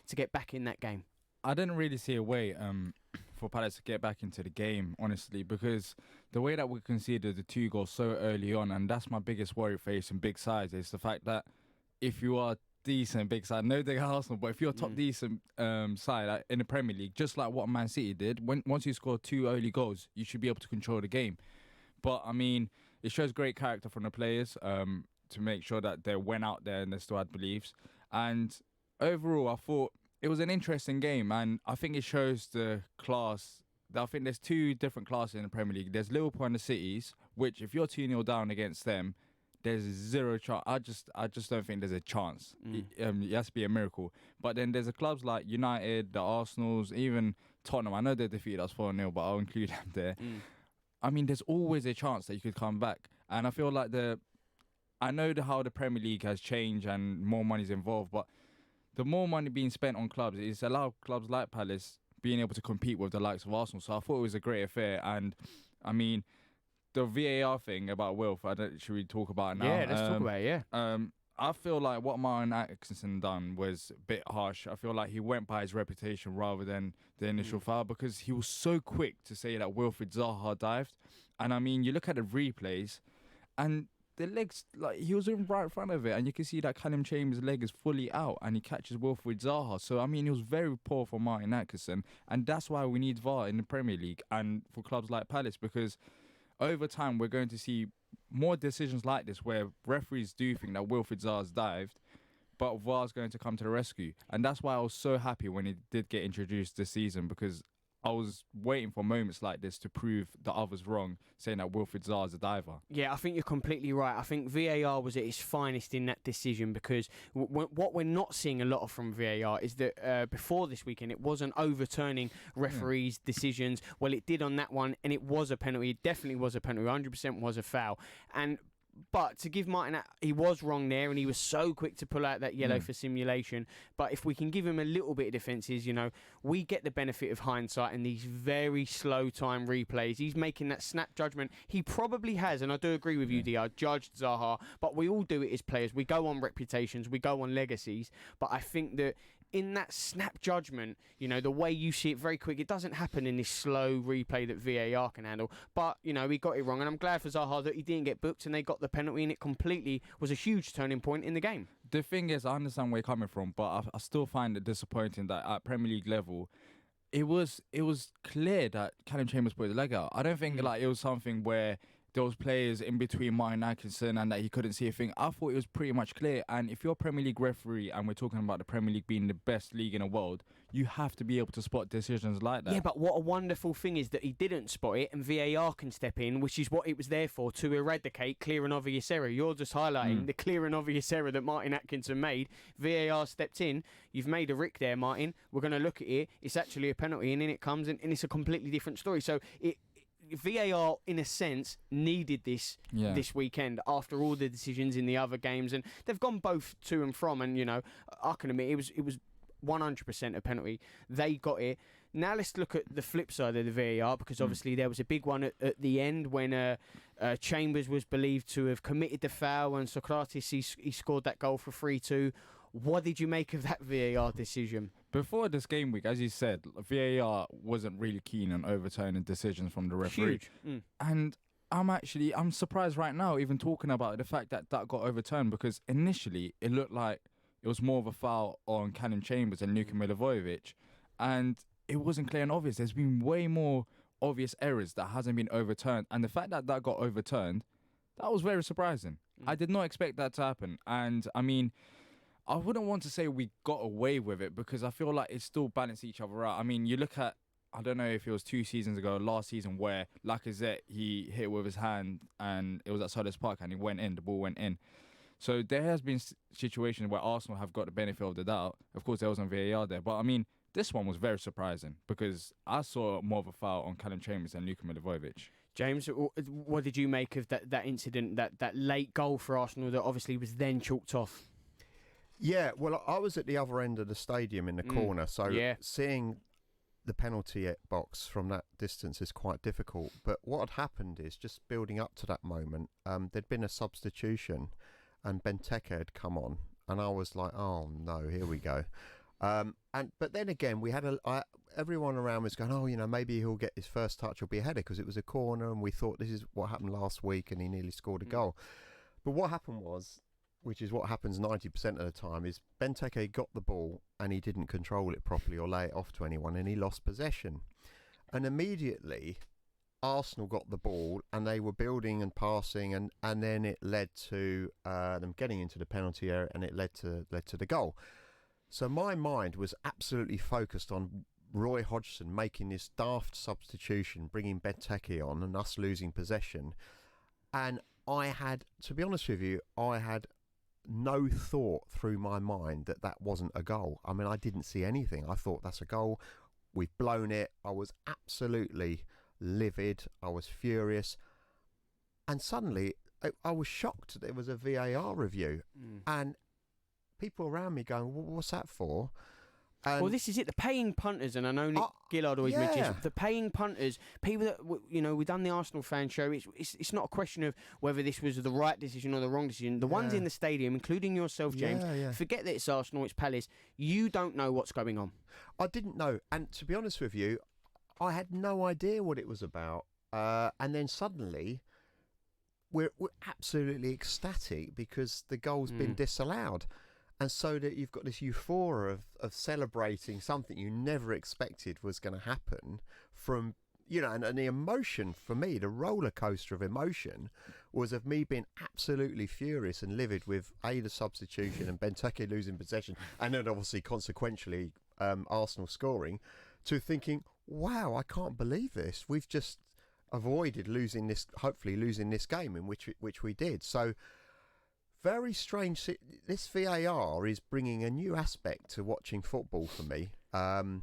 to get back in that game? I didn't really see a way for Palace to get back into the game, honestly, because the way that we conceded the 2 goals so early on, and that's my biggest worry facing big sides, is the fact that if you are decent big side, no dig at Arsenal, but if you're a top decent side in the Premier League, just like what Man City did, once you score 2 early goals, you should be able to control the game. But I mean, it shows great character from the players to make sure that they went out there and they still had beliefs. And overall, I thought it was an interesting game, and I think it shows the class. I think there's 2 different classes in the Premier League. There's Liverpool and the Cities, which if you're 2-0 down against them, there's 0 chance. I just don't think there's a chance. It has to be a miracle. But then there's the clubs like United, the Arsenals, even Tottenham. I know they defeated us 4-0, but I'll include them there. I mean, there's always a chance that you could come back. And I feel like I know how the Premier League has changed and more money's involved, but the more money being spent on clubs is allow clubs like Palace being able to compete with the likes of Arsenal. So I thought it was a great affair. And I mean, the VAR thing about Wilf, should we talk about it now? Yeah, let's talk about it, yeah. I feel like what Martin Atkinson done was a bit harsh. I feel like he went by his reputation rather than the initial foul, because he was so quick to say that Wilfried Zaha dived. And I mean, you look at the replays and the legs, like, he was in right in front of it, and you can see that Callum Chambers' leg is fully out and he catches Wilfried Zaha. So I mean, it was very poor for Martin Atkinson, and that's why we need VAR in the Premier League and for clubs like Palace, because over time we're going to see more decisions like this where referees do think that Wilfried Zaha's dived, but VAR's going to come to the rescue. And that's why I was so happy when it did get introduced this season, because I was waiting for moments like this to prove the others wrong, saying that Wilfried Zaha is a diver. Yeah, I think you're completely right. I think VAR was at its finest in that decision, because what we're not seeing a lot of from VAR is that before this weekend, it wasn't overturning referees' decisions. Well, it did on that one, and it was a penalty. It definitely was a penalty. 100% was a foul. But to give Martin, he was wrong there, and he was so quick to pull out that yellow for simulation. But if we can give him a little bit of defences, we get the benefit of hindsight in these very slow time replays. He's making that snap judgment. He probably has, and I do agree with you, Dia, judged Zaha, but we all do it as players. We go on reputations, we go on legacies, but I think that in that snap judgment, the way you see it very quick, it doesn't happen in this slow replay that VAR can handle. But, he got it wrong, and I'm glad for Zaha that he didn't get booked and they got the penalty, and it completely was a huge turning point in the game. The thing is, I understand where you're coming from, but I still find it disappointing that at Premier League level, it was clear that Callum Chambers put his leg out. I don't think it was something where there was players in between Martin Atkinson and that he couldn't see a thing. I thought it was pretty much clear. And if you're a Premier League referee, and we're talking about the Premier League being the best league in the world, you have to be able to spot decisions like that. Yeah, but what a wonderful thing is that he didn't spot it, and VAR can step in, which is what it was there for, to eradicate clear and obvious error. You're just highlighting the clear and obvious error that Martin Atkinson made. VAR stepped in. You've made a rick there, Martin. We're going to look at it. It's actually a penalty, and in it comes, and it's a completely different story. So VAR, in a sense, needed this weekend after all the decisions in the other games, and they've gone both to and from. And I can admit it was 100% a penalty. They got it. Now let's look at the flip side of the VAR, because obviously there was a big one at the end when Chambers was believed to have committed the foul, and Socrates he scored that goal for 3-2. What did you make of that VAR decision? Before this game week, as you said, VAR wasn't really keen on overturning decisions from the referee. Huge. And I'm surprised right now, even talking about the fact that got overturned, because initially it looked like it was more of a foul on Callum Chambers and Luka Milivojevic, and it wasn't clear and obvious. There's been way more obvious errors that hasn't been overturned, and the fact that got overturned, that was very surprising. I did not expect that to happen. And I mean, I wouldn't want to say we got away with it, because I feel like it still balanced each other out. I mean, you look at, I don't know if it was 2 seasons ago, last season, where Lacazette, he hit with his hand and it was at Selhurst Park and the ball went in. So there has been situations where Arsenal have got the benefit of the doubt. Of course, there wasn't VAR there, but I mean, this one was very surprising, because I saw more of a foul on Callum Chambers and Luka Milivojevic. James, what did you make of that incident, that late goal for Arsenal that obviously was then chalked off? Yeah, well, I was at the other end of the stadium in the corner, so seeing the penalty box from that distance is quite difficult. But what had happened is, just building up to that moment, there'd been a substitution and Benteke had come on, and I was like, oh no, here we go. But then again, we had everyone around was going, oh, maybe he'll get his first touch or be a header because it was a corner, and we thought this is what happened last week, and he nearly scored a goal. But what happened was, which is what happens 90% of the time, is Benteke got the ball and he didn't control it properly or lay it off to anyone, and he lost possession. And immediately, Arsenal got the ball and they were building and passing, and then it led to them getting into the penalty area, and it led to the goal. So my mind was absolutely focused on Roy Hodgson making this daft substitution, bringing Benteke on, and us losing possession. And I had, to be honest with you, I had no thought through my mind that wasn't a goal. I mean, I didn't see anything. I thought, that's a goal. We've blown it. I was absolutely livid. I was furious. And suddenly, I was shocked there was a VAR review. And people around me going, well, what's that for? Well, this is it. The paying punters, and I know Nick Gillard always mentions the paying punters. People that we've done the Arsenal fan show. It's not a question of whether this was the right decision or the wrong decision. The ones in the stadium, including yourself, James, forget that it's Arsenal, it's Palace. You don't know what's going on. I didn't know, and to be honest with you, I had no idea what it was about. And then suddenly, we're absolutely ecstatic because the goal's been disallowed. And so that you've got this euphoria of celebrating something you never expected was going to happen from, and the emotion for me, the roller coaster of emotion was of me being absolutely furious and livid with the substitution and Benteke losing possession, and then obviously consequentially Arsenal scoring, to thinking, wow, I can't believe this. We've just avoided hopefully losing this game, in which we did. So, very strange. This VAR is bringing a new aspect to watching football for me, and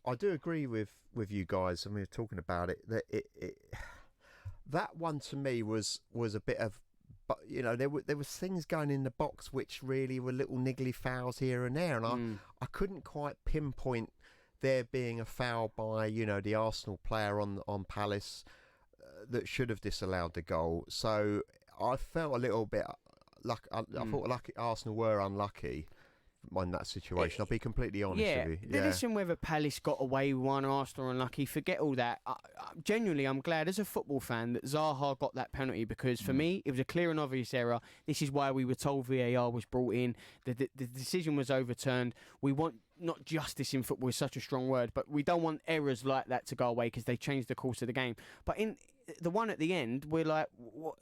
I do agree with you guys. And we were talking about it, that that one to me was a bit of, but there was things going in the box which really were little niggly fouls here and there, and I couldn't quite pinpoint there being a foul by the Arsenal player on Palace that should have disallowed the goal. So I felt a little bit I thought Arsenal were unlucky in that situation. I'll be completely honest with you. Listen, whether Palace got away with one or Arsenal unlucky, forget all that. Genuinely, I'm glad as a football fan that Zaha got that penalty, because for me, it was a clear and obvious error. This is why we were told VAR was brought in. The decision was overturned. We want not justice in football is such a strong word, but we don't want errors like that to go away because they changed the course of the game. But in the one at the end, we're like,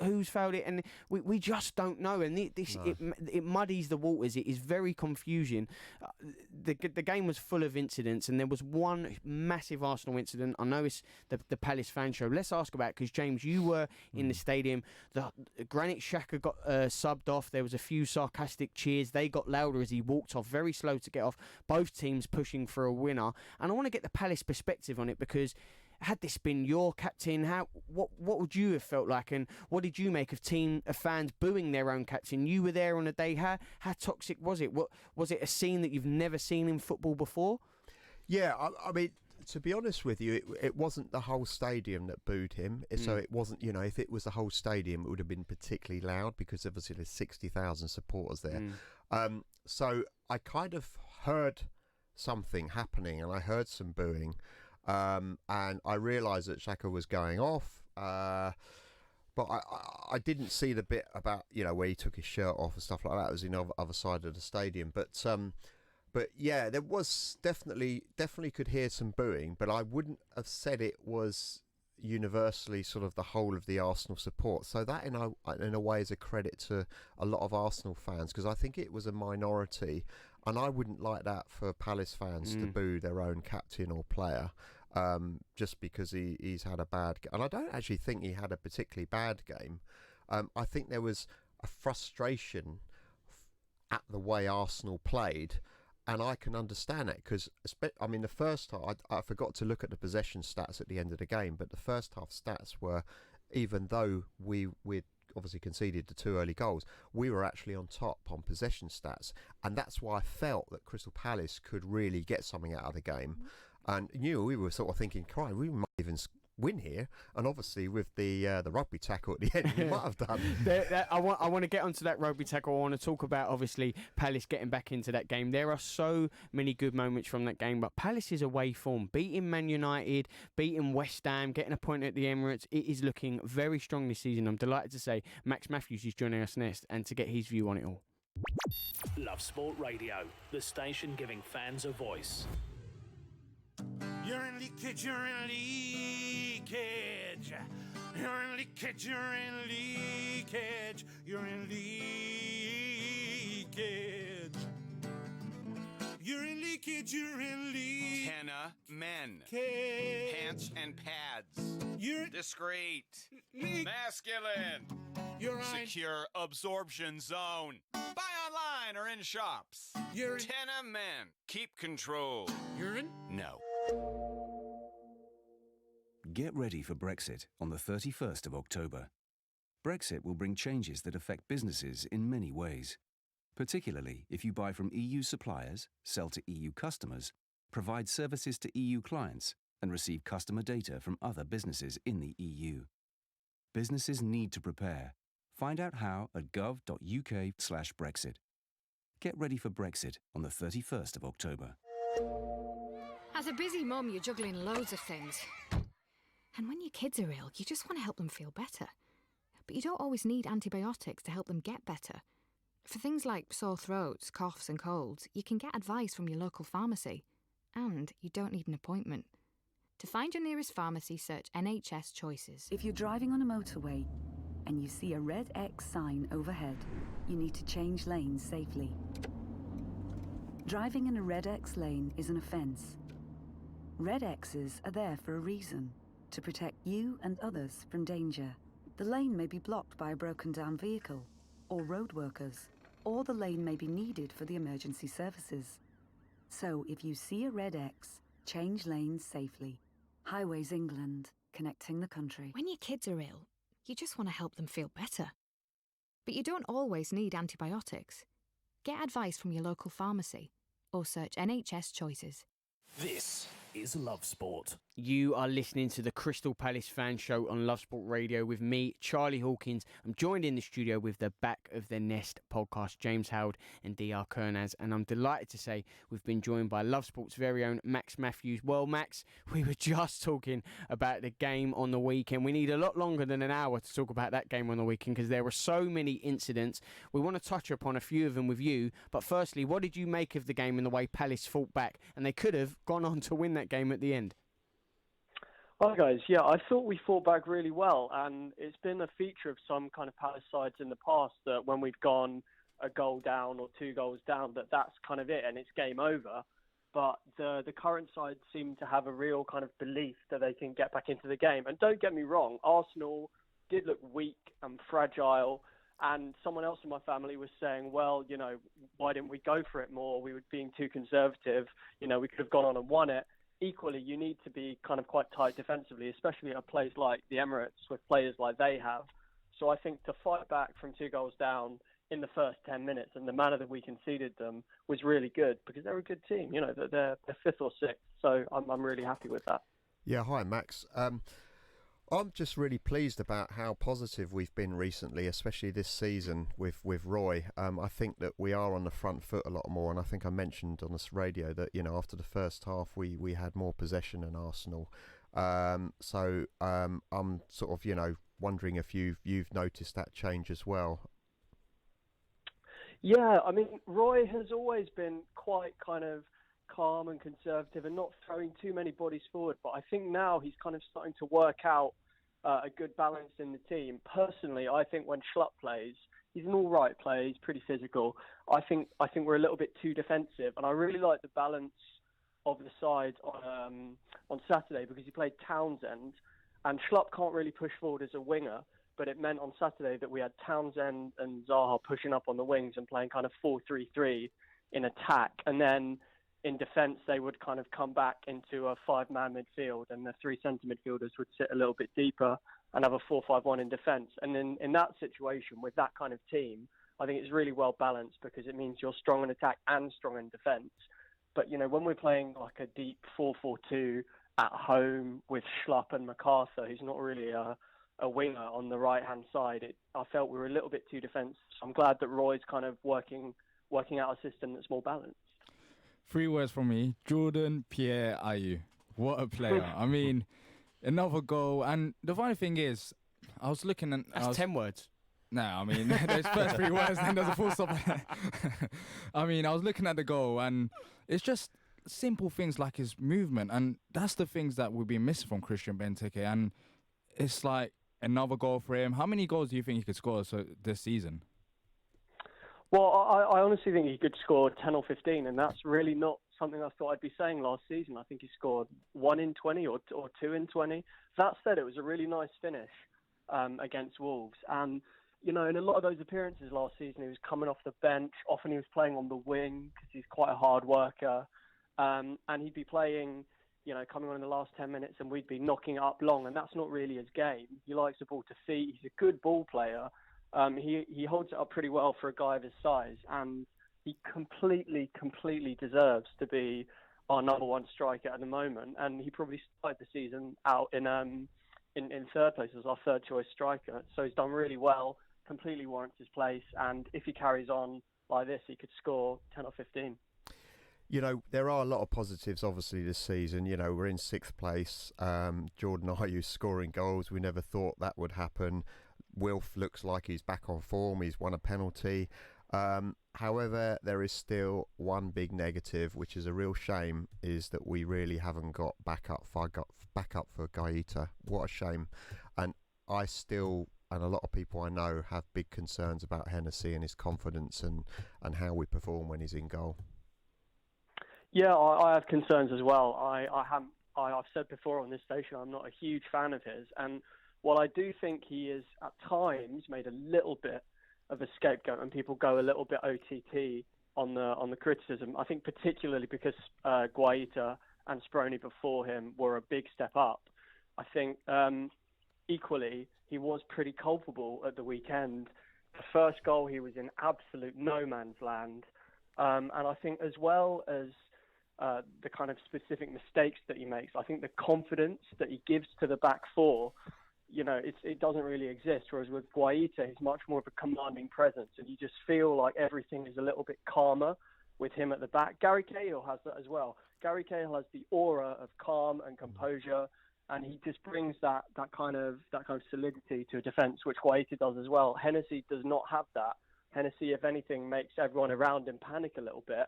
who's fouled it? And we just don't know. And it muddies the waters. It is very confusing. The game was full of incidents, and there was one massive Arsenal incident. I know it's the Palace fan show. Let's ask about it, because James, you were in the stadium. The Granit Xhaka got subbed off. There was a few sarcastic cheers. They got louder as he walked off, very slow to get off. Both teams pushing for a winner. And I want to get the Palace perspective on it, because had this been your captain, what would you have felt like, and what did you make of fans booing their own captain? You were there on the day. How toxic was it? Was it a scene that you've never seen in football before? Yeah, I mean, to be honest with you, it wasn't the whole stadium that booed him. So it wasn't, if it was the whole stadium, it would have been particularly loud, because obviously there's 60,000 supporters there. So I kind of heard something happening, and I heard some booing. And I realised that Xhaka was going off, but I didn't see the bit about where he took his shirt off and stuff like that. It was in the other side of the stadium, but yeah, there was definitely could hear some booing, but I wouldn't have said it was universally sort of the whole of the Arsenal support. So that in a way is a credit to a lot of Arsenal fans, because I think it was a minority, and I wouldn't like that for Palace fans to boo their own captain or player. Just because he's had a bad game. And I don't actually think he had a particularly bad game. I think there was a frustration at the way Arsenal played, and I can understand it, because the first half, I forgot to look at the possession stats at the end of the game, but the first half stats were, even though we'd obviously conceded the 2 early goals, we were actually on top on possession stats, and that's why I felt that Crystal Palace could really get something out of the game. And we were sort of thinking, we might even win here, and obviously with the rugby tackle at the end, you might have done. I want to get onto that rugby tackle. I want to talk about obviously Palace getting back into that game. There are so many good moments from that game, but Palace's away form, beating Man United, beating West Ham, getting a point at the Emirates, it is looking very strong this season. I'm delighted to say Max Matthews is joining us next and to get his view on it all. Love Sport Radio, the station giving fans a voice. You're in leakage, you're in leakage. You're in leakage, you're in leakage. You're in leakage. You're in leakage, you're in leakage. Tenna men. Pants and pads. You're discreet. Masculine. You're secure absorption zone. Buy online or in shops. You're Tenna men. Keep control. Urine? No. Get ready for Brexit on the 31st of October. Brexit will bring changes that affect businesses in many ways, particularly if you buy from EU suppliers, sell to EU customers, provide services to EU clients, and receive customer data from other businesses in the EU. Businesses need to prepare. Find out how at gov.uk/Brexit. Get ready for Brexit on the 31st of October. As a busy mum, you're juggling loads of things. And when your kids are ill, you just want to help them feel better. But you don't always need antibiotics to help them get better. For things like sore throats, coughs and colds, you can get advice from your local pharmacy. And you don't need an appointment. To find your nearest pharmacy, search NHS Choices. If you're driving on a motorway and you see a red X sign overhead, you need to change lanes safely. Driving in a red X lane is an offence. Red X's are there for a reason, to protect you and others from danger. The lane may be blocked by a broken down vehicle or road workers, or the lane may be needed for the emergency services. So if you see a red X, change lanes safely. Highways England, connecting the country. When your kids are ill, you just want to help them feel better. But you don't always need antibiotics. Get advice from your local pharmacy or search NHS Choices. This is Love Sport. You are listening to the Crystal Palace Fan Show on Love Sport Radio with me, Charlie Hawkins. I'm joined in the studio with the Back of the Nest podcast, James Howard and DR Kernaz. And I'm delighted to say we've been joined by Love Sport's very own Max Matthews. Well, Max, we were just talking about the game on the weekend. We need a lot longer than an hour to talk about that game on the weekend because there were so many incidents. We want to touch upon a few of them with you. But firstly, what did you make of the game and the way Palace fought back? And they could have gone on to win that game at the end. Hi guys, yeah, I thought we fought back really well, and it's been a feature of some kind of Palace sides in the past that when we've gone a goal down or 2 goals down, that's kind of it and it's game over. But the current side seem to have a real kind of belief that they can get back into the game. And don't get me wrong, Arsenal did look weak and fragile, and someone else in my family was saying, well, you know, why didn't we go for it more? We were being too conservative. You know, we could have gone on and won it. Equally, you need to be kind of quite tight defensively, especially at a place like the Emirates with players like they have. So I think to fight back from 2 goals down in the first 10 minutes and the manner that we conceded them was really good because they're a good team. You know, they're 5th or 6th. So I'm really happy with that. Yeah, hi, Max. I'm just really pleased about how positive we've been recently, especially this season with Roy. I think that we are on the front foot a lot more, and I think I mentioned on this radio that, you know, after the first half we had more possession than Arsenal. So I'm sort of, you know, wondering if you've noticed that change as well. Yeah, I mean, Roy has always been quite kind of calm and conservative and not throwing too many bodies forward. But I think now he's kind of starting to work out a good balance in the team. Personally, I think when Schlupp plays, he's an all right player. He's pretty physical. I think we're a little bit too defensive, and I really like the balance of the side on Saturday because he played Townsend, and Schlupp can't really push forward as a winger. But it meant on Saturday that we had Townsend and Zaha pushing up on the wings and playing kind of 4-3-3 in attack, and then in defence, they would kind of come back into a 5-man midfield, and the 3 centre midfielders would sit a little bit deeper and have a 4-5-1 in defence. And then in that situation, with that kind of team, I think it's really well balanced because it means you're strong in attack and strong in defence. But, you know, when we're playing like a deep 4-4-2 at home with Schlupp and MacArthur, who's not really a winger on the right-hand side. I felt we were a little bit too defensive. So I'm glad that Roy's kind of working out a system that's more balanced. 3 words from me: Jordan Pierre Ayew. What a player! I mean, another goal. And the funny thing is, I was looking at... That's 10 words. No, I mean, those first 3 words, then there's a full stop. I mean, I was looking at the goal, and it's just simple things like his movement, and that's the things that we've been missing from Christian Benteke. And it's like another goal for him. How many goals do you think he could score this season? Well, I honestly think he could score 10 or 15, and that's really not something I thought I'd be saying last season. I think he scored 1 in 20 or 2 in 20. That said, it was a really nice finish against Wolves. And, you know, in a lot of those appearances last season, he was coming off the bench. Often he was playing on the wing because he's quite a hard worker. And he'd be playing, you know, coming on in the last 10 minutes, and we'd be knocking it up long, and that's not really his game. He likes the ball to feet. He's a good ball player. He holds it up pretty well for a guy of his size, and he completely deserves to be our number one striker at the moment. And he probably started the season out in third place as our third choice striker. So he's done really well, completely warrants his place. And if he carries on like this, he could score 10 or 15. You know, there are a lot of positives, obviously, this season. You know, we're in 6th place. Jordan Ayew scoring goals. We never thought that would happen. Wilf looks like he's back on form. He's won a penalty. However, there is still one big negative, which is a real shame, is that we really haven't got backup for Guaita. What a shame. And I still, and a lot of people I know, have big concerns about Hennessy and his confidence and how we perform when he's in goal. Yeah, I have concerns as well. I've said before on this station, I'm not a huge fan of his. And while I do think he is at times made a little bit of a scapegoat and people go a little bit OTT on the criticism, I think particularly because Guaita and Speroni before him were a big step up. I think equally he was pretty culpable at the weekend. The first goal, he was in absolute no man's land. And I think as well as the kind of specific mistakes that he makes, I think the confidence that he gives to the back four, you know, it doesn't really exist. Whereas with Guaita, he's much more of a commanding presence, and you just feel like everything is a little bit calmer with him at the back. Gary Cahill has that as well. Gary Cahill has the aura of calm and composure, and he just brings that kind of solidity to a defence, which Guaita does as well. Hennessy does not have that. Hennessy, if anything, makes everyone around him panic a little bit.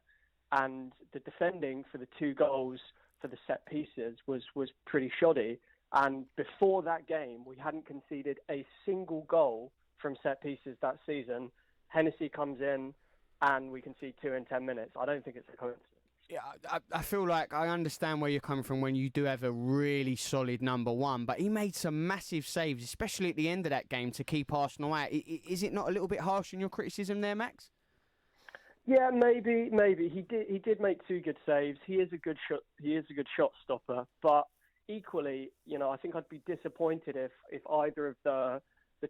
And the defending for the 2 goals for the set pieces was pretty shoddy. And before that game, we hadn't conceded a single goal from set pieces that season. Hennessy comes in and we concede 2 in 10 minutes. I don't think it's a coincidence. Yeah, I feel like I understand where you're coming from when you do have a really solid number one, but he made some massive saves, especially at the end of that game, to keep Arsenal out. Is it not a little bit harsh in your criticism there, Max? Yeah, maybe. He did make 2 good saves. He is a good shot stopper, but equally, you know, I think I'd be disappointed if either of the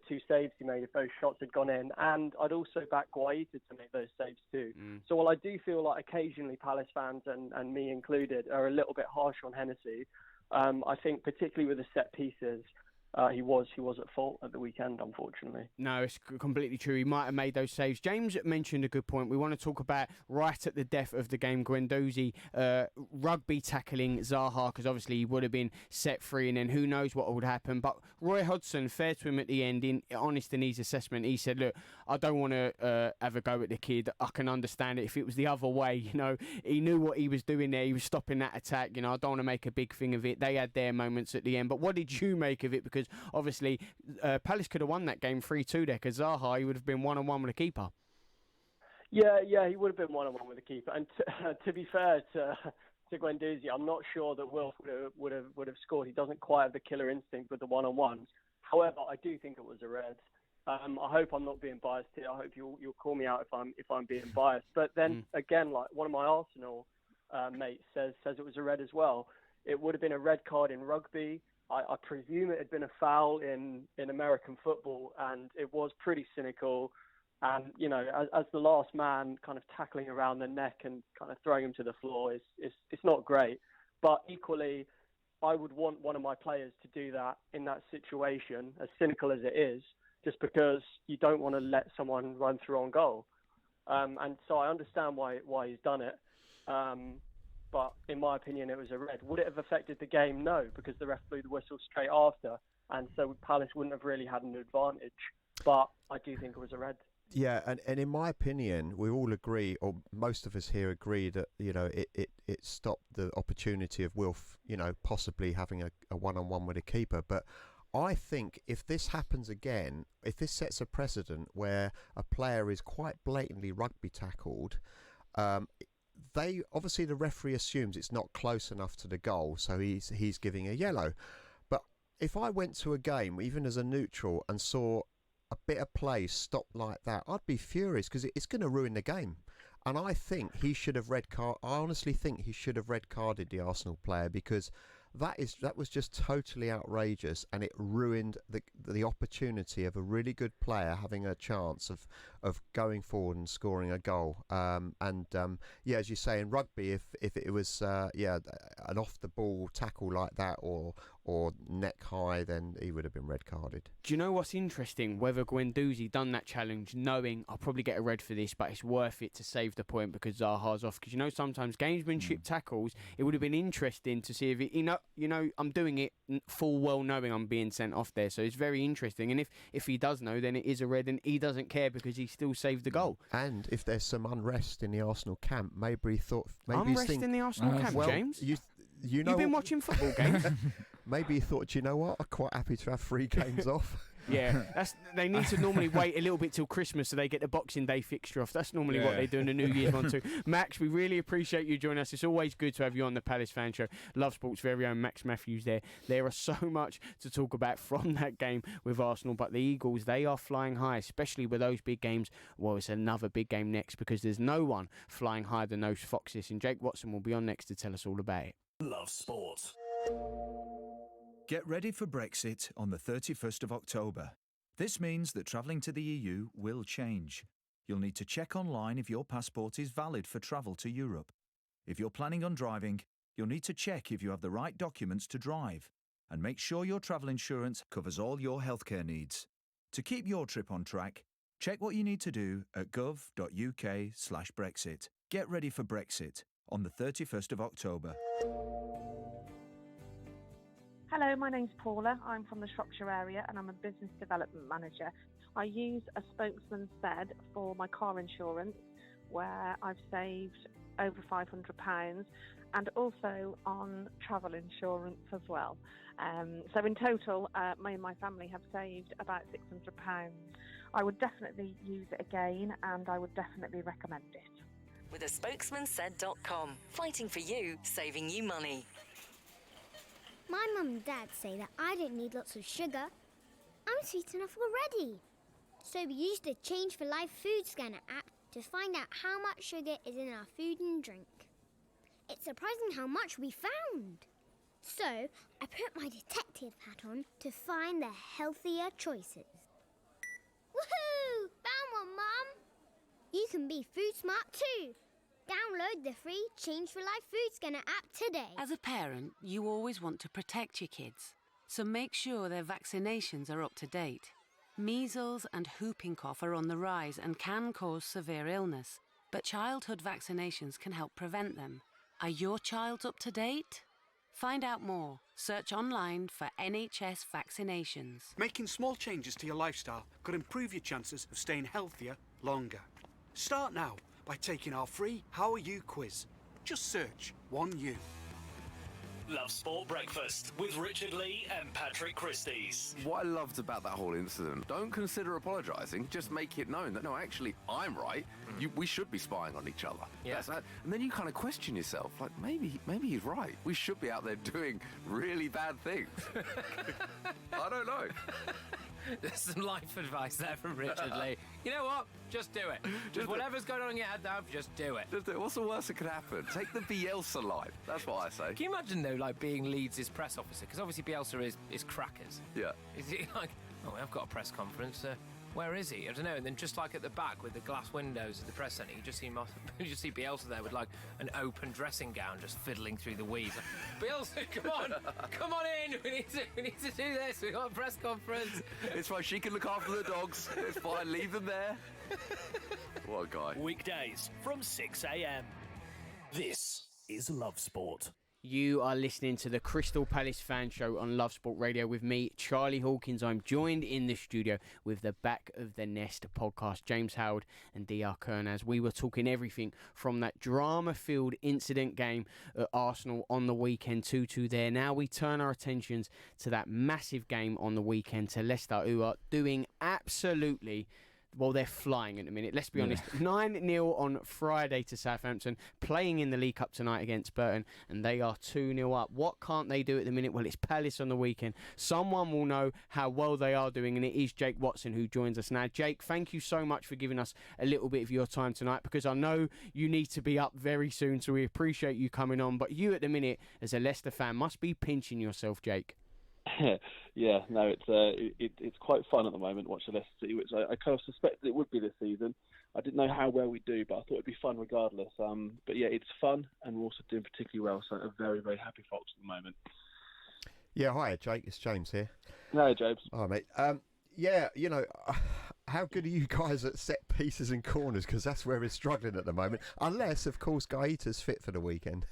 2 saves he made, if those shots had gone in. And I'd also back Guaita to make those saves too. So while I do feel like occasionally Palace fans, and me included, are a little bit harsh on Hennessy, I think particularly with the set pieces, he was at fault at the weekend, unfortunately. No, it's completely true. He might have made those saves. James mentioned a good point. We want to talk about right at the death of the game, Guendouzi rugby tackling Zaha, because obviously he would have been set free, and then who knows what would happen. But Roy Hodgson, fair to him at the end, honest in his assessment, he said, look, I don't want to have a go at the kid. I can understand it. If it was the other way, you know, he knew what he was doing there. He was stopping that attack. You know, I don't want to make a big thing of it. They had their moments at the end. But what did you make of it? Because obviously, Palace could have won that game 3-2 there, because Zaha, he would have been 1-on-1 with the keeper. Yeah, he would have been 1-on-1 with the keeper. And to be fair to Guendouzi, I'm not sure that Wilf would have scored. He doesn't quite have the killer instinct with the 1-on-ones. However, I do think it was a red. I hope I'm not being biased here. I hope you'll call me out if I'm being biased. But then again, like one of my Arsenal mates says it was a red as well. It would have been a red card in rugby. I presume it had been a foul in American football, and it was pretty cynical. And, you know, as the last man kind of tackling around the neck and kind of throwing him to the floor, it's not great. But equally, I would want one of my players to do that in that situation, as cynical as it is, just because you don't want to let someone run through on goal. And so I understand why he's done it. But in my opinion, it was a red. Would it have affected the game? No, because the ref blew the whistle straight after. And so Palace wouldn't have really had an advantage. But I do think it was a red. Yeah, and in my opinion, we all agree, or most of us here agree, that it stopped the opportunity of Wilf, possibly having a one-on-one with a keeper. But I think if this happens again, if this sets a precedent where a player is quite blatantly rugby tackled, the referee assumes it's not close enough to the goal, so he's giving a yellow. But if I went to a game, even as a neutral, and saw a bit of play stopped like that, I'd be furious because it's going to ruin the game. And I think he should have I honestly think he should have red carded the Arsenal player, because that was just totally outrageous, and it ruined the opportunity of a really good player having a chance of going forward and scoring a goal. As you say, in rugby, if it was an off the ball tackle like that or neck high, then he would have been red carded. Do you know what's interesting? Whether Guendouzi done that challenge knowing I'll probably get a red for this, but it's worth it to save the point because Zaha's off. Because sometimes gamesmanship tackles, it would have been interesting to see if it, I'm doing it full well knowing I'm being sent off there. So it's very interesting. And if he does know, then it is a red, and he doesn't care because he still saved the goal. And if there's some unrest in the Arsenal camp, maybe he thought unrest in the Arsenal camp, James. You've been watching football games. Maybe he thought, you know what, I'm quite happy to have 3 games off. Yeah, they need to normally wait a little bit till Christmas so they get the Boxing Day fixture off. That's normally what they do in the New Year's one too. Max, we really appreciate you joining us. It's always good to have you on the Palace Fan Show. Love Sport's very own Max Matthews there. There are so much to talk about from that game with Arsenal, but the Eagles, they are flying high, especially with those big games. Well, it's another big game next because there's no one flying higher than those Foxes, and Jake Watson will be on next to tell us all about it. Love Sport. Get ready for Brexit on the 31st of October. This means that travelling to the EU will change. You'll need to check online if your passport is valid for travel to Europe. If you're planning on driving, you'll need to check if you have the right documents to drive, and make sure your travel insurance covers all your healthcare needs. To keep your trip on track, check what you need to do at gov.uk/Brexit. Get ready for Brexit on the 31st of October. Hello, my name's Paula. I'm from the Shropshire area and I'm a business development manager. I use a spokesman said for my car insurance, where I've saved over £500, and also on travel insurance as well. So in total, me and my family have saved about £600. I would definitely use it again, and I would definitely recommend it. With a spokesmansaid.com. Fighting for you, saving you money. My mum and dad say that I don't need lots of sugar. I'm sweet enough already. So we used the Change for Life food scanner app to find out how much sugar is in our food and drink. It's surprising how much we found. So I put my detective hat on to find the healthier choices. Woohoo! Found one, Mum! You can be food smart too. Download the free Change for Life food scanner app today. As a parent, you always want to protect your kids, so make sure their vaccinations are up to date. Measles and whooping cough are on the rise and can cause severe illness, but childhood vaccinations can help prevent them. Are your child's up to date? Find out more. Search online for NHS vaccinations. Making small changes to your lifestyle could improve your chances of staying healthier longer. Start now by taking our free How Are You quiz. Just search 1U. Love Sport Breakfast with Richard Lee and Patrick Christys. What I loved about that whole incident, don't consider apologising, just make it known that, no, actually, I'm right. We should be spying on each other. Yeah. And then you kind of question yourself, like, maybe he's right. We should be out there doing really bad things. I don't know. There's some life advice there from Richard Lee. You know what? Just do it. Just whatever's going on in your head now, just do it. Just do it. What's the worst that could happen? Take the Bielsa line. That's what I say. Can you imagine, though, like being Leeds' press officer? Because obviously Bielsa is crackers. Yeah. Is he like, oh, I've got a press conference. Where is he? I don't know. And then just like at the back with the glass windows at the press centre, you just see Bielsa there with like an open dressing gown just fiddling through the weeds. Like, Bielsa, come on in. We need to do this. We've got a press conference. It's fine. She can look after the dogs. It's fine. Leave them there. What a guy. Weekdays from 6 a.m. This is Love Sport. You are listening to the Crystal Palace Fan Show on Love Sport Radio with me, Charlie Hawkins. I'm joined in the studio with the Back of the Nest podcast, James Howard and DR Kern, as we were talking everything from that drama-filled incident game at Arsenal on the weekend, 2-2 there. Now we turn our attentions to that massive game on the weekend to Leicester, who are doing absolutely... Well, they're flying at the minute, let's be honest. 9-0 on Friday to Southampton, playing in the League Cup tonight against Burton, and they are 2-0 up. What can't they do at the minute? Well, it's Palace on the weekend. Someone will know how well they are doing, and it is Jake Watson who joins us now. Jake, thank you so much for giving us a little bit of your time tonight, because I know you need to be up very soon, so we appreciate you coming on. But you at the minute, as a Leicester fan, must be pinching yourself, Jake. Yeah, no, it's quite fun at the moment watching Leicester City, which I kind of suspected it would be this season. I didn't know how well we'd do, but I thought it'd be fun regardless. But yeah, it's fun, and we're also doing particularly well, so a very, very happy Fox at the moment. Yeah, hi, Jake. It's James here. No, James. Hi, mate. Yeah, you know, how good are you guys at set pieces and corners? Because that's where we're struggling at the moment. Unless, of course, Gaeta's fit for the weekend.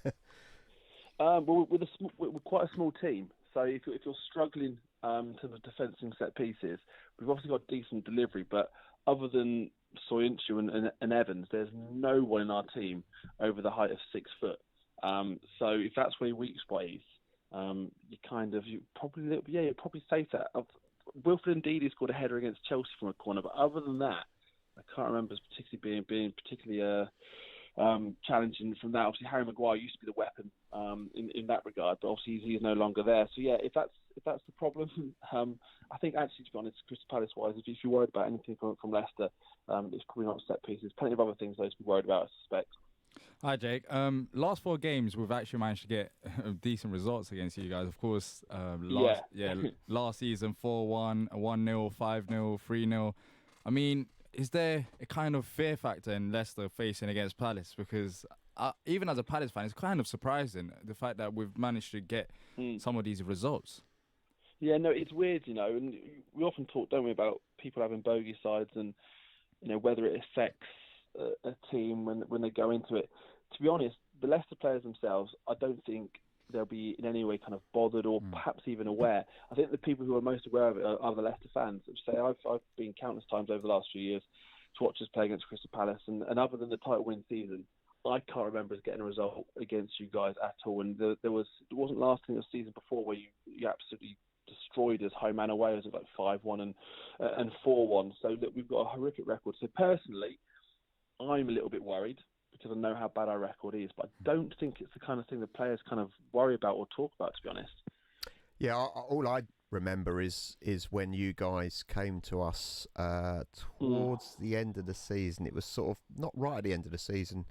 Well, we're quite a small team. So if you're struggling in terms of defending set pieces, we've obviously got decent delivery, but other than Soyuncu and Evans, there's no one in our team over the height of 6 foot. So if that's where your weak spot is, you're probably safe that. Wilfred Ndidi scored a header against Chelsea from a corner, but other than that, I can't remember as particularly being particularly challenging from that. Obviously, Harry Maguire used to be the weapon in that regard, but obviously he's no longer there. So yeah, if that's the problem, I think actually, to be honest, Crystal Palace wise, if you're worried about anything from Leicester, it's probably not set pieces. Plenty of other things though to be worried about, I suspect. Hi, Jake. Last 4 games, we've actually managed to get decent results against you guys. Of course, last season 4-1, 1-0, 5-0, 3-0. I mean, is there a kind of fear factor in Leicester facing against Palace? Because even as a Palace fan, it's kind of surprising the fact that we've managed to get some of these results. Yeah, no, it's weird, you know, and we often talk, don't we, about people having bogey sides and, you know, whether it affects a team when they go into it. To be honest, the Leicester players themselves, I don't think they'll be in any way kind of bothered or perhaps even aware. I think the people who are most aware of it are the Leicester fans. I've been countless times over the last few years to watch us play against Crystal Palace, and other than the title win season, I can't remember us getting a result against you guys at all. And it wasn't last thing the season before where you absolutely destroyed us home and away. It was like 5-1 and 4-1. So look, we've got a horrific record. So personally, I'm a little bit worried because I know how bad our record is, but I don't think it's the kind of thing the players kind of worry about or talk about, to be honest. Yeah, all I remember is when you guys came to us towards the end of the season. It was sort of not right at the end of the season.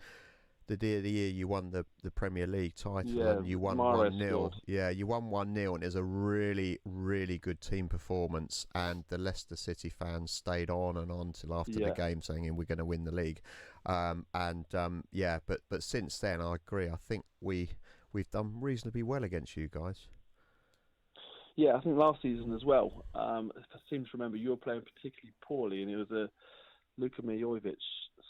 The year you won the Premier League title, and you won 1-0. Yeah, you won 1-0, and it was a really, really good team performance. And the Leicester City fans stayed on and on till after the game, saying we're going to win the league. But since then, I agree. I think we've done reasonably well against you guys. Yeah, I think last season as well. I seem to remember you were playing particularly poorly, and it was a Luka Mijovic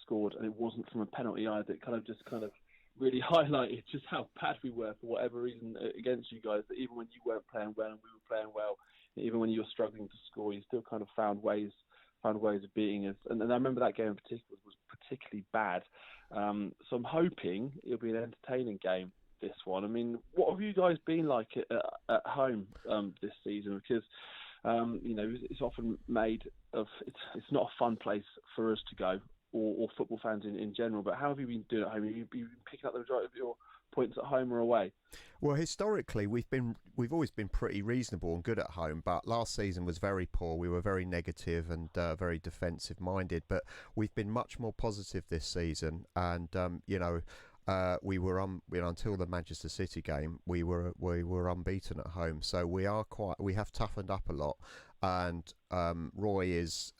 scored, and it wasn't from a penalty either. It kind of really highlighted just how bad we were for whatever reason against you guys. That even when you weren't playing well and we were playing well, even when you were struggling to score, you still kind of found ways of beating us. And I remember that game in particular was particularly bad. So I'm hoping it'll be an entertaining game, this one. I mean, what have you guys been like at home this season? Because it's often made of it's not a fun place for us to go, or football fans in general. But how have you been doing at home? Have you been picking up the majority of your points at home or away? Well, historically, we've always been pretty reasonable and good at home, but last season was very poor. We were very negative and very defensive minded, but we've been much more positive this season. And we were until the Manchester City game, we were unbeaten at home. So we have toughened up a lot. and Roy is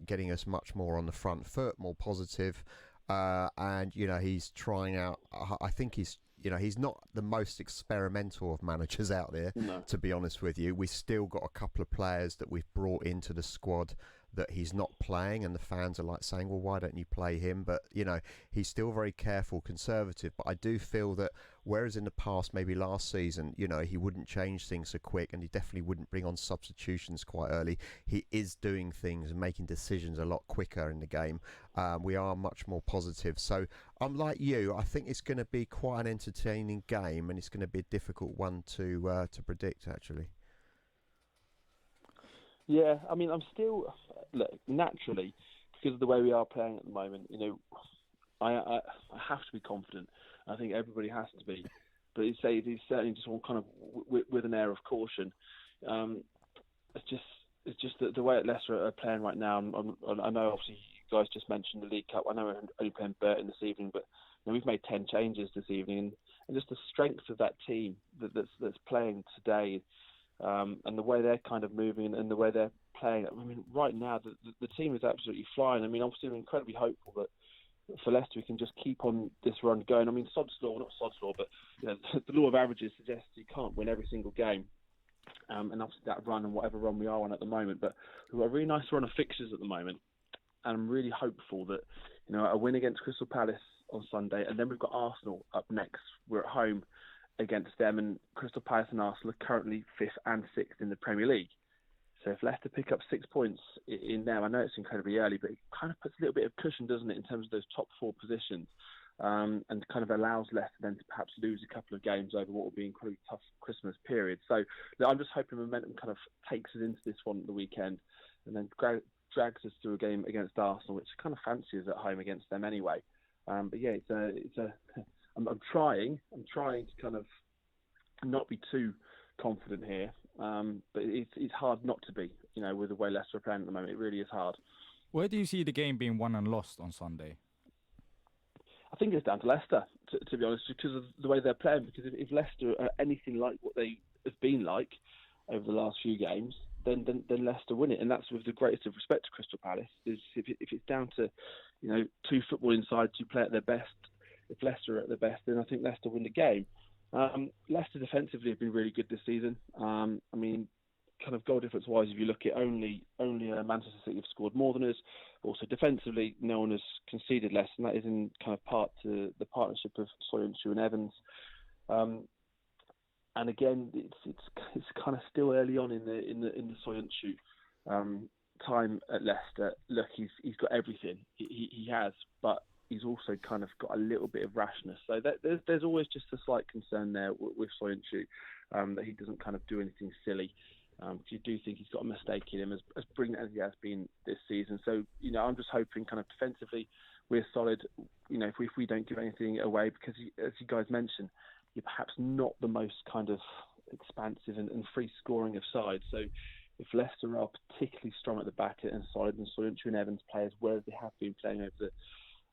getting us much more on the front foot, more positive, and he's trying out. I think he's not the most experimental of managers out there. No. To be honest with you, we've still got a couple of players that we've brought into the squad that he's not playing, and the fans are like saying, well, why don't you play him? But he's still very careful, conservative. But I do feel that whereas in the past, maybe last season, he wouldn't change things so quick, and he definitely wouldn't bring on substitutions quite early, he is doing things and making decisions a lot quicker in the game. We are much more positive. So I'm like you, I think it's going to be quite an entertaining game, and it's going to be a difficult one to predict, actually. Yeah, I mean, I'm still naturally, because of the way we are playing at the moment. I have to be confident. I think everybody has to be, but it's certainly just all kind of with an air of caution. It's just the way Leicester are playing right now. I know obviously you guys just mentioned the League Cup. I know we're only playing Burton this evening, but we've made 10 changes this evening, and just the strength of that team that's playing today. And the way they're kind of moving and the way they're playing. I mean, right now, the team is absolutely flying. I mean, obviously, I'm incredibly hopeful that for Leicester, we can just keep on this run going. I mean, not Sod's law, but the law of averages suggests you can't win every single game. And obviously, that run and whatever run we are on at the moment. But we've got a really nice run of fixtures at the moment. And I'm really hopeful that, a win against Crystal Palace on Sunday, and then we've got Arsenal up next. We're at home against them, and Crystal Palace and Arsenal are currently 5th and 6th in the Premier League. So if Leicester pick up 6 points in them, I know it's incredibly early, but it kind of puts a little bit of cushion, doesn't it, in terms of those top 4 positions, and kind of allows Leicester then to perhaps lose a couple of games over what will be an incredibly tough Christmas period. So I'm just hoping momentum kind of takes us into this one at the weekend, and then drags us through a game against Arsenal, which kind of fancies at home against them anyway. But yeah, I'm trying to kind of not be too confident here, but it's hard not to be, with the way Leicester are playing at the moment. It really is hard. Where do you see the game being won and lost on Sunday? I think it's down to Leicester, to be honest, because of the way they're playing. Because if Leicester are anything like what they have been like over the last few games, then Leicester win it, and that's with the greatest of respect to Crystal Palace. If it's down to, 2 footballing sides who play at their best, if Leicester are at their best, then I think Leicester win the game. Leicester defensively have been really good this season. I mean, kind of goal difference wise, if you look at only Manchester City have scored more than us. Also defensively, no one has conceded less, and that is in kind of part to the partnership of Soyuncu and Evans. And again, it's kind of still early on in the Soyuncu time at Leicester. Look, he's got everything. He has, but he's also kind of got a little bit of rashness. So there's always just a slight concern there with Soyuncu, that he doesn't kind of do anything silly. You do think he's got a mistake in him, as brilliant as he has been this season. So, I'm just hoping kind of defensively we're solid, if we don't give anything away, because as you guys mentioned, you're perhaps not the most kind of expansive and free scoring of sides. So if Leicester are particularly strong at the back and solid, and Soyuncu and Evans play as well as they have been playing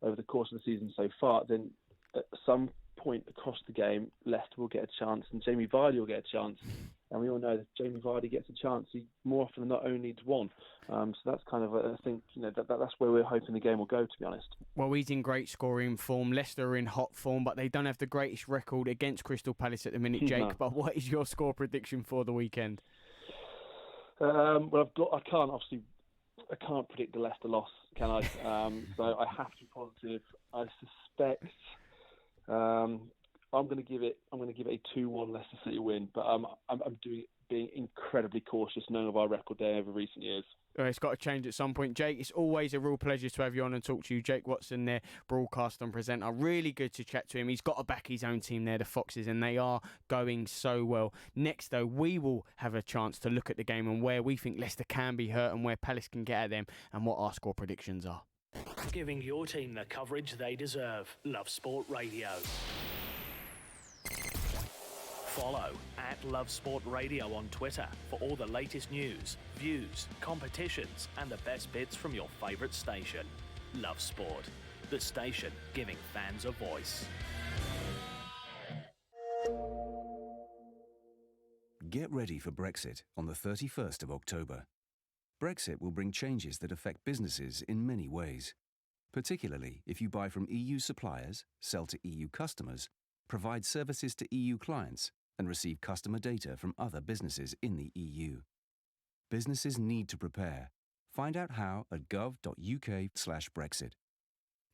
over the course of the season so far, then at some point across the game, Leicester will get a chance, and Jamie Vardy will get a chance. And we all know that Jamie Vardy gets a chance, he more often than not only needs one. So that's kind of, I think, that's where we're hoping the game will go, to be honest. Well, he's in great scoring form. Leicester are in hot form, but they don't have the greatest record against Crystal Palace at the minute, Jake. No. But what is your score prediction for the weekend? Well, I can't predict the Leicester loss, can I? So I have to be positive. I suspect I'm going to give it a 2-1 Leicester City win, but I'm being incredibly cautious, knowing of our record there over recent years. It's got to change at some point. Jake, it's always a real pleasure to have you on and talk to you. Jake Watson there, broadcaster and presenter. Really good to chat to him. He's got to back his own team there, the Foxes, and they are going so well. Next, though, we will have a chance to look at the game and where we think Leicester can be hurt and where Palace can get at them and what our score predictions are. Giving your team the coverage they deserve. Love Sport Radio. Follow @Love Sport Radio on Twitter for all the latest news, views, competitions, and the best bits from your favourite station. Love Sport, the station giving fans a voice. Get ready for Brexit on the 31st of October. Brexit will bring changes that affect businesses in many ways, particularly if you buy from EU suppliers, sell to EU customers, provide services to EU clients, and receive customer data from other businesses in the EU. Businesses need to prepare. Find out how at gov.uk/Brexit.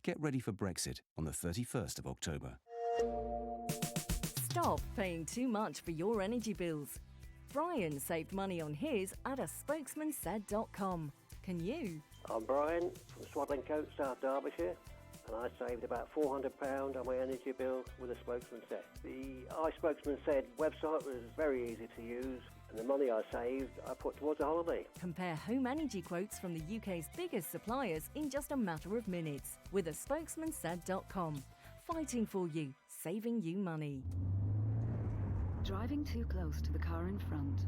Get ready for Brexit on the 31st of October. Stop paying too much for your energy bills. Brian saved money on his at a spokesmansaid.com. Can you? I'm Brian from Swaddling Coat, South Derbyshire, and I saved about £400 on my energy bill with a Spokesman Said. The iSpokesman Said website was very easy to use, and the money I saved I put towards a holiday. Compare home energy quotes from the UK's biggest suppliers in just a matter of minutes with a spokesmansaid.com. Fighting for you, saving you money. Driving too close to the car in front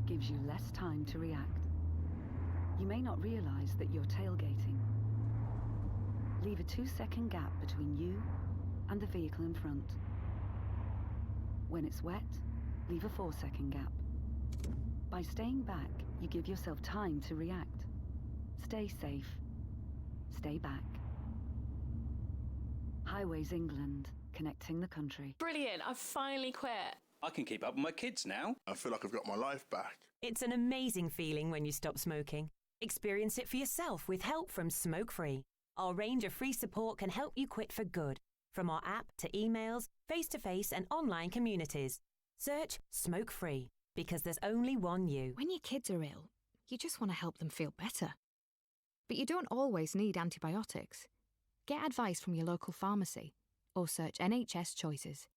gives you less time to react. You may not realise that you're tailgating. Leave a 2-second gap between you and the vehicle in front. When it's wet, leave a 4-second gap. By staying back, you give yourself time to react. Stay safe. Stay back. Highways England, connecting the country. Brilliant, I've finally quit. I can keep up with my kids now. I feel like I've got my life back. It's an amazing feeling when you stop smoking. Experience it for yourself with help from Smoke Free. Our range of free support can help you quit for good. From our app to emails, face-to-face and online communities. Search Smoke Free, because there's only one you. When your kids are ill, you just want to help them feel better. But you don't always need antibiotics. Get advice from your local pharmacy or search NHS Choices.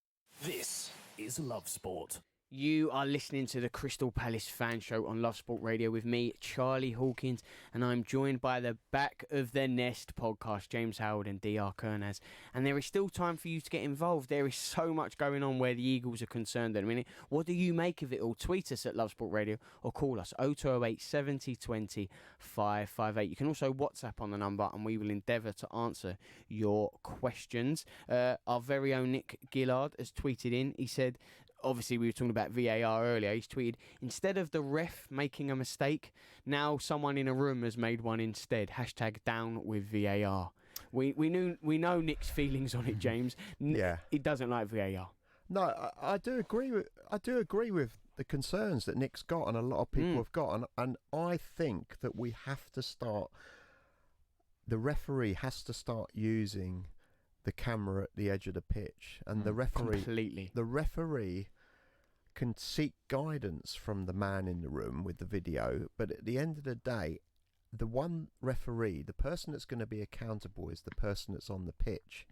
This is Love Sport. You are listening to the Crystal Palace Fan Show on Love Sport Radio with me, Charlie Hawkins, and I'm joined by the Back of the Nest podcast, James Howard and DR Kernaz. And there is still time for you to get involved. There is so much going on where the Eagles are concerned at a minute. What do you make of it all? Tweet us at Love Sport Radio or call us 0208 70 20 558. You can also WhatsApp on the number and we will endeavour to answer your questions. Our very own Nick Gillard has tweeted in. He said, obviously, we were talking about VAR earlier. He's tweeted, instead of the ref making a mistake, now someone in a room has made one instead. # down with VAR. We know Nick's feelings on it, James. Yeah, he doesn't like VAR. No, I do agree with the concerns that Nick's got and a lot of people have got, and I think that we have to start. The referee has to start using the camera at the edge of the pitch, and the referee can seek guidance from the man in the room with the video, but at the end of the day, the one referee, the person that's going to be accountable, is the person that's on the pitch.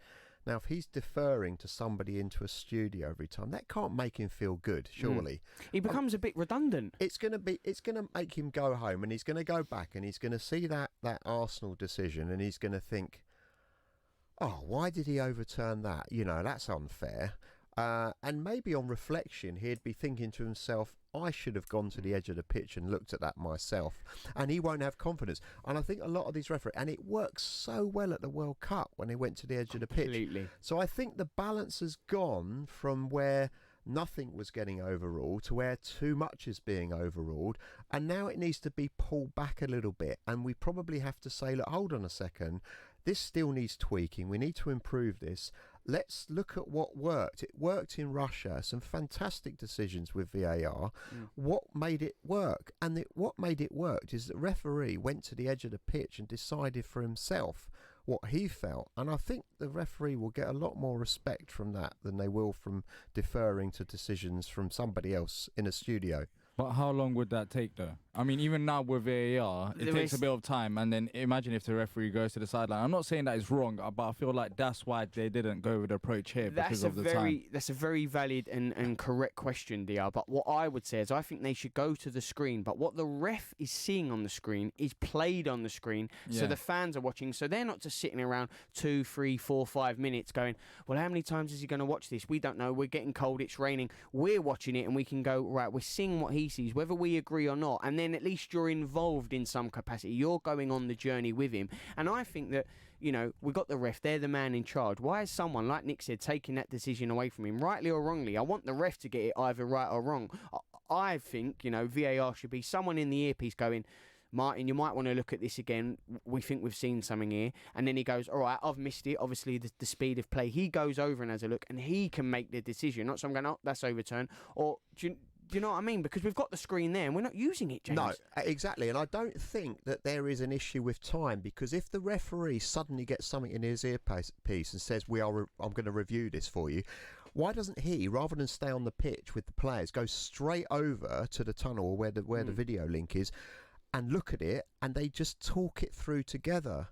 Now, if he's deferring to somebody into a studio every time, that can't make him feel good, surely. He becomes a bit redundant. It's going to make him go home, and he's going to go back, and he's going to see that Arsenal decision, and he's going to think, oh, why did he overturn that? You know, that's unfair. And maybe on reflection, he'd be thinking to himself, I should have gone to the edge of the pitch and looked at that myself. And he won't have confidence. And I think a lot of these referees, and it works so well at the World Cup when they went to the edge of the pitch. So I think the balance has gone from where nothing was getting overruled to where too much is being overruled, and now it needs to be pulled back a little bit, and we probably have to say, look, hold on a second, this still needs tweaking, we need to improve this. Let's look at what worked. It worked in Russia, some fantastic decisions with VAR. What made it work? And what made it work is the referee went to the edge of the pitch and decided for himself what he felt, and I think the referee will get a lot more respect from that than they will from deferring to decisions from somebody else in a studio. But how long would that take, though? I mean, even now with VAR, it takes a bit of time, and then imagine if the referee goes to the sideline. I'm not saying that is wrong, but I feel like that's why they didn't go with the approach here because of the time. That's a very valid and correct question, DR. But what I would say is I think they should go to the screen, but what the ref is seeing on the screen is played on the screen, so the fans are watching, so they're not just sitting around 2, 3, 4, 5 minutes going, well, how many times is he going to watch this? We don't know. We're getting cold. It's raining. We're watching it, and we can go, right, we're seeing what he sees, whether we agree or not, and then at least you're involved in some capacity. You're going on the journey with him. And I think that we got the ref. They're the man in charge. Why is someone, like Nick said, taking that decision away from him, rightly or wrongly? I want the ref to get it either right or wrong. I think, VAR should be someone in the earpiece going, Martin, you might want to look at this again. We think we've seen something here. And then he goes, all right, I've missed it. Obviously, the speed of play. He goes over and has a look, and he can make the decision. Not someone going, oh, that's overturned. Or, do you know what I mean? Because we've got the screen there, and we're not using it, James. No, exactly. And I don't think that there is an issue with time, because if the referee suddenly gets something in his earpiece and says, I'm going to review this for you, why doesn't he, rather than stay on the pitch with the players, go straight over to the tunnel where the video link is, and look at it, and they just talk it through together?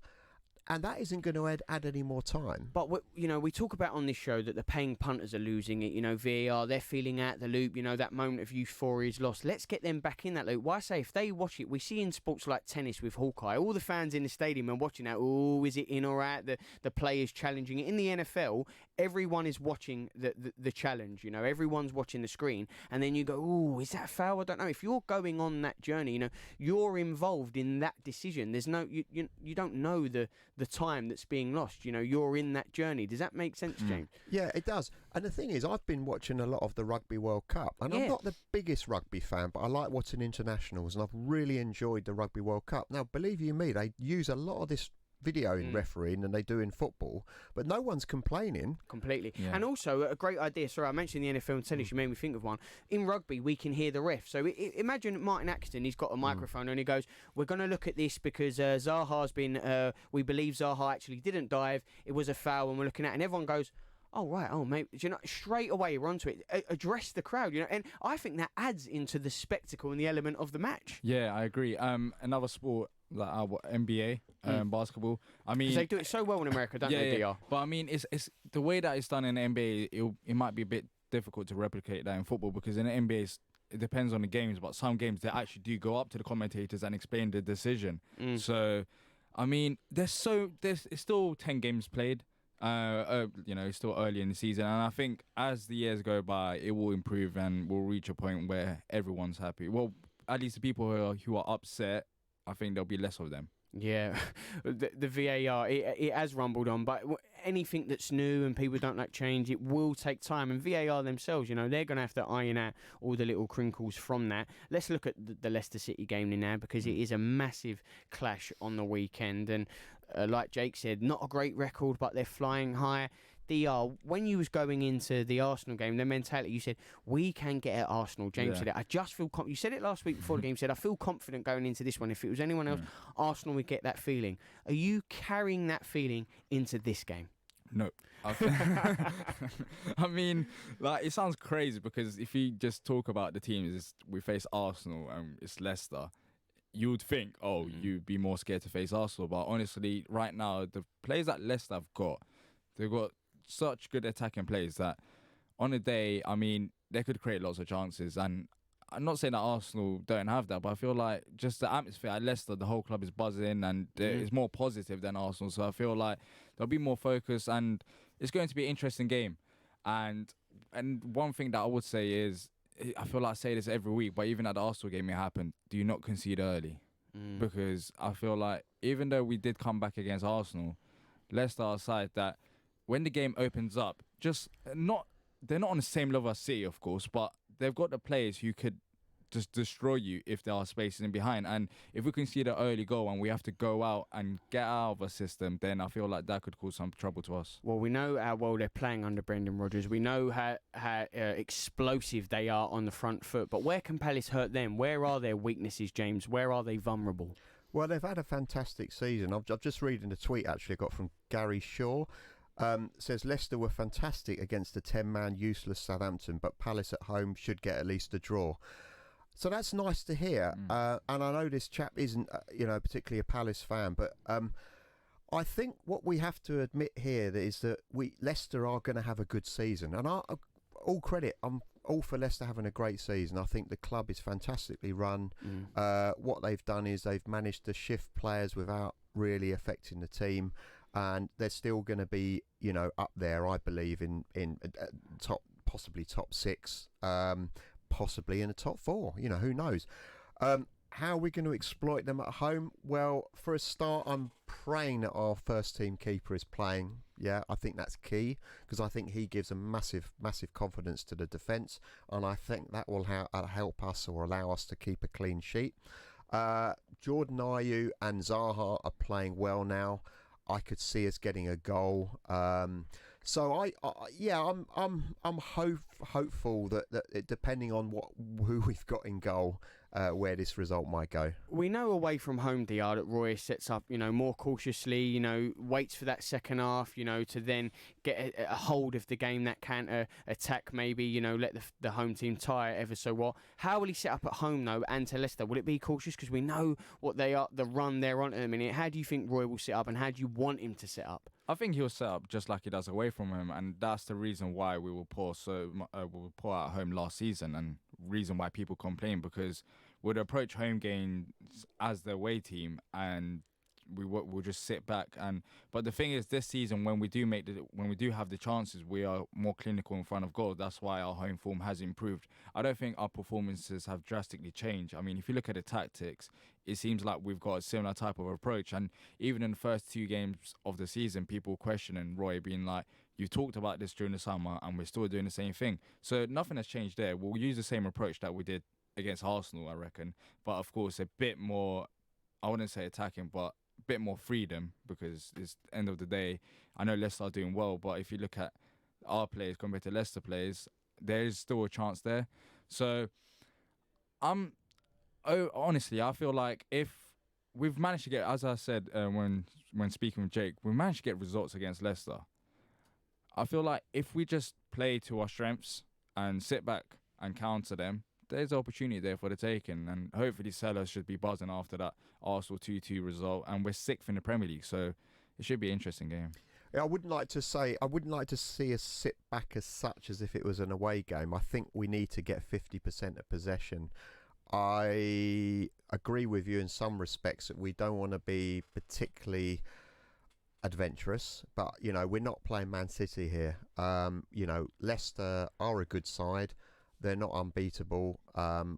And that isn't going to add any more time. But, we talk about on this show that the paying punters are losing it. VAR, they're feeling out the loop. That moment of euphoria is lost. Let's get them back in that loop. Why say if they watch it, we see in sports like tennis with Hawkeye, all the fans in the stadium are watching that. Oh, is it in or out? The players challenging it. In the NFL, everyone is watching the challenge. Everyone's watching the screen. And then you go, oh, is that a foul? I don't know. If you're going on that journey, you're involved in that decision. There's no, you don't know the time that's being lost. You're in that journey. Does that make sense, James? Yeah, it does. And the thing is, I've been watching a lot of the Rugby World Cup, and I'm not the biggest rugby fan, but I like watching internationals, and I've really enjoyed the Rugby World Cup. Now, believe you me, they use a lot of this video in refereeing than they do in football, but no one's complaining. Completely. Yeah. And also, a great idea, sorry, I mentioned the NFL and tennis, you made me think of one. In rugby, we can hear the ref. So imagine Martin Axton, he's got a microphone and he goes, we're going to look at this because Zaha's been, we believe Zaha actually didn't dive, it was a foul, and we're looking at it, and everyone goes, oh, right, oh, maybe, straight away we're onto it. Address the crowd, and I think that adds into the spectacle and the element of the match. Yeah, I agree. Another sport, like our NBA, basketball. I mean, 'cause they do it so well in America, don't they? DR. But I mean, it's the way that it's done in the NBA. It might be a bit difficult to replicate that in football, because in the NBA, it depends on the games. But some games they actually do go up to the commentators and explain the decision. So, I mean, it's still 10 games played. It's still early in the season, and I think as the years go by, it will improve and we'll reach a point where everyone's happy. Well, at least the people who are upset, I think there'll be less of them. Yeah, the VAR, it has rumbled on, but anything that's new and people don't like change, it will take time. And VAR themselves, they're going to have to iron out all the little crinkles from that. Let's look at the Leicester City game now, because it is a massive clash on the weekend. And like Jake said, not a great record, but they're flying high. When you was going into the Arsenal game, the mentality, you said, we can get at Arsenal. James said it. I just feel you said it last week before the game. You said, I feel confident going into this one. If it was anyone else, Arsenal would get that feeling. Are you carrying that feeling into this game? No. I mean, it sounds crazy, because if you just talk about the teams, we face Arsenal and it's Leicester, you would think, you'd be more scared to face Arsenal. But honestly, right now, the players that Leicester have got, they've got such good attacking players that on a day, I mean, they could create lots of chances. And I'm not saying that Arsenal don't have that, but I feel like just the atmosphere at Leicester, the whole club is buzzing and it's more positive than Arsenal. So I feel like there'll be more focus and it's going to be an interesting game. And one thing that I would say is, I feel like I say this every week, but even at the Arsenal game it happened, do you not concede early? Because I feel like even though we did come back against Arsenal, Leicester are a side that when the game opens up, they're not on the same level as City, of course, but they've got the players who could just destroy you if there are spaces in behind. And if we concede an early goal and we have to go out and get out of a system, then I feel like that could cause some trouble to us. Well, we know how well they're playing under Brendan Rodgers. We know how explosive they are on the front foot. But where can Palace hurt them? Where are their weaknesses, James? Where are they vulnerable? Well, they've had a fantastic season. I'm just reading a tweet actually I got from Gary Shaw. Says Leicester were fantastic against a 10-man useless Southampton, but Palace at home should get at least a draw. So that's nice to hear. And I know this chap isn't, particularly a Palace fan, but I think what we have to admit here is that Leicester are going to have a good season. And all credit, I'm all for Leicester having a great season. I think the club is fantastically run. What they've done is they've managed to shift players without really affecting the team. And they're still going to be, up there, I believe, in possibly top 6, possibly in the top 4. Who knows? how are we going to exploit them at home? Well, for a start, I'm praying that our first team keeper is playing. Yeah, I think that's key because I think he gives a massive confidence to the defence, and I think that will help us or allow us to keep a clean sheet. Jordan Ayew and Zaha are playing well now. I could see us getting a goal. So I'm hopeful that depending on who we've got in goal, where this result might go. We know away from home, DR, that Roy sets up, more cautiously, waits for that second half, to then get a hold of the game, that counter attack maybe, let the home team tire ever so what. How will he set up at home though, and to Leicester? Will it be cautious because we know what they are, the run they're on at the minute? How do you think Roy will set up, and how do you want him to set up? I think he'll set up just like he does away from him, and that's the reason why we were poor at home last season, and reason why people complain, because we'd approach home games as the away team, and we'll just sit back. But the thing is, this season when we do have the chances, we are more clinical in front of goal. That's why our home form has improved. I don't think our performances have drastically changed. I mean, if you look at the tactics, it seems like we've got a similar type of approach. And even in the first 2 games of the season, people questioning Roy, being like, you talked about this during the summer and we're still doing the same thing. So nothing has changed there. We'll use the same approach that we did against Arsenal, I reckon. But of course, a bit more, I wouldn't say attacking, but a bit more freedom, because it's the end of the day, I know Leicester are doing well, but if you look at our players compared to Leicester players, there is still a chance there. So honestly, I feel like if we've managed to get, as I said when speaking with Jake, we managed to get results against Leicester. I feel like if we just play to our strengths and sit back and counter them, there's opportunity there for the taking, and hopefully Sellers should be buzzing after that Arsenal 2-2 result, and we're 6th in the Premier League, so it should be an interesting game. Yeah, I wouldn't like to see us sit back as such as if it was an away game. I think we need to get 50% of possession. I agree with you in some respects that we don't want to be particularly adventurous, but we're not playing Man City here. Leicester are a good side. They're not unbeatable.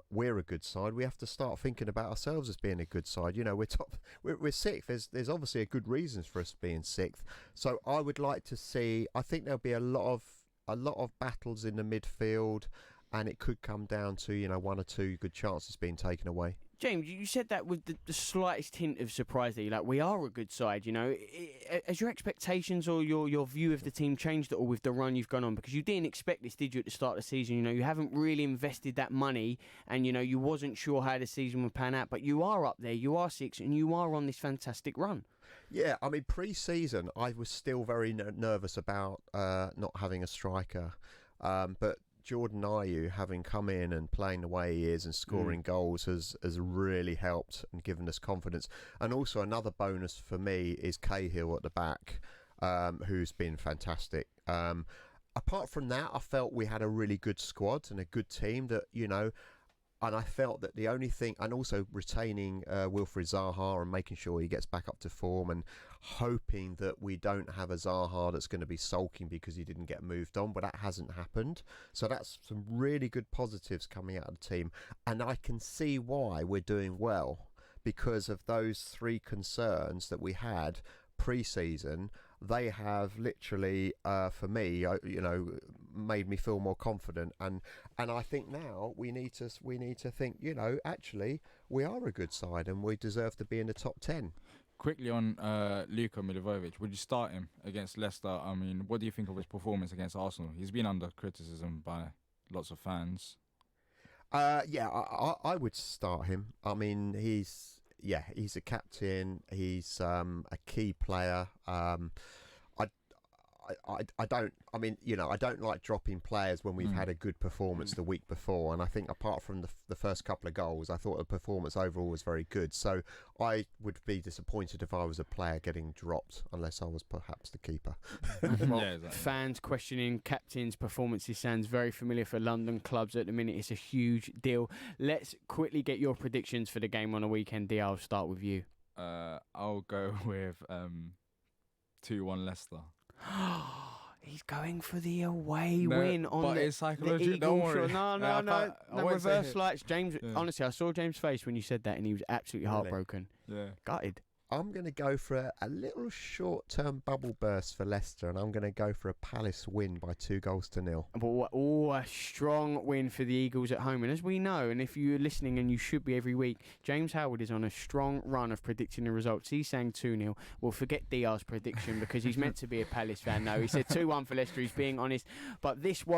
We're a good side. We have to start thinking about ourselves as being a good side. We're top. We're sixth. There's obviously a good reasons for us being sixth. So I would like to see. I think there'll be a lot of battles in the midfield, and it could come down to 1 or 2 good chances being taken away. James, you said that with the slightest hint of surprise there. Like, we are a good side, Has your expectations or your view of the team changed at all with the run you've gone on? Because you didn't expect this, did you, at the start of the season? You haven't really invested that money, and, you wasn't sure how the season would pan out. But you are up there, you are 6th, and you are on this fantastic run. Yeah, I mean, pre-season, I was still very nervous about not having a striker. But Jordan Ayew, having come in and playing the way he is and scoring goals, has really helped and given us confidence. And also another bonus for me is Cahill at the back, who's been fantastic. Apart from that, I felt we had a really good squad and a good team that, and I felt that the only thing, and also retaining Wilfried Zaha and making sure he gets back up to form, and hoping that we don't have a Zaha that's going to be sulking because he didn't get moved on, but that hasn't happened. So that's some really good positives coming out of the team. And I can see why we're doing well, because of those 3 concerns that we had pre-season. They have literally, for me, made me feel more confident, and I think now we need to think, actually we are a good side and we deserve to be in the top 10. Quickly on Luka Milivojevic, would you start him against Leicester? I mean, what do you think of his performance against Arsenal? He's been under criticism by lots of fans. Yeah, I would start him. I mean, he's a captain. He's a key player. I don't like dropping players when we've had a good performance the week before, and I think apart from the first couple of goals, I thought the performance overall was very good. So I would be disappointed if I was a player getting dropped, unless I was perhaps the keeper. Exactly. Fans questioning captains' performances sounds very familiar for London clubs at the minute. It's a huge deal. Let's quickly get your predictions for the game on the weekend. Dia, I'll start with you. I'll go with 2-1 Leicester. He's going for the away win on it's the psychological. Eagle Don't worry. short. No, I won't say reverse it. lights. James, Yeah. honestly, I saw James' face when you said that, and he was absolutely Really? heartbroken. Yeah. Gutted. I'm going to go for a little short-term bubble burst for Leicester, and I'm going to go for a Palace win by 2-0. A strong win for the Eagles at home. And as we know, and if you're listening, and you should be every week, James Howard is on a strong run of predicting the results. He's saying 2-0. We'll forget DR's prediction because he's meant to be a Palace fan now. He said 2-1 for Leicester. He's being honest. But this was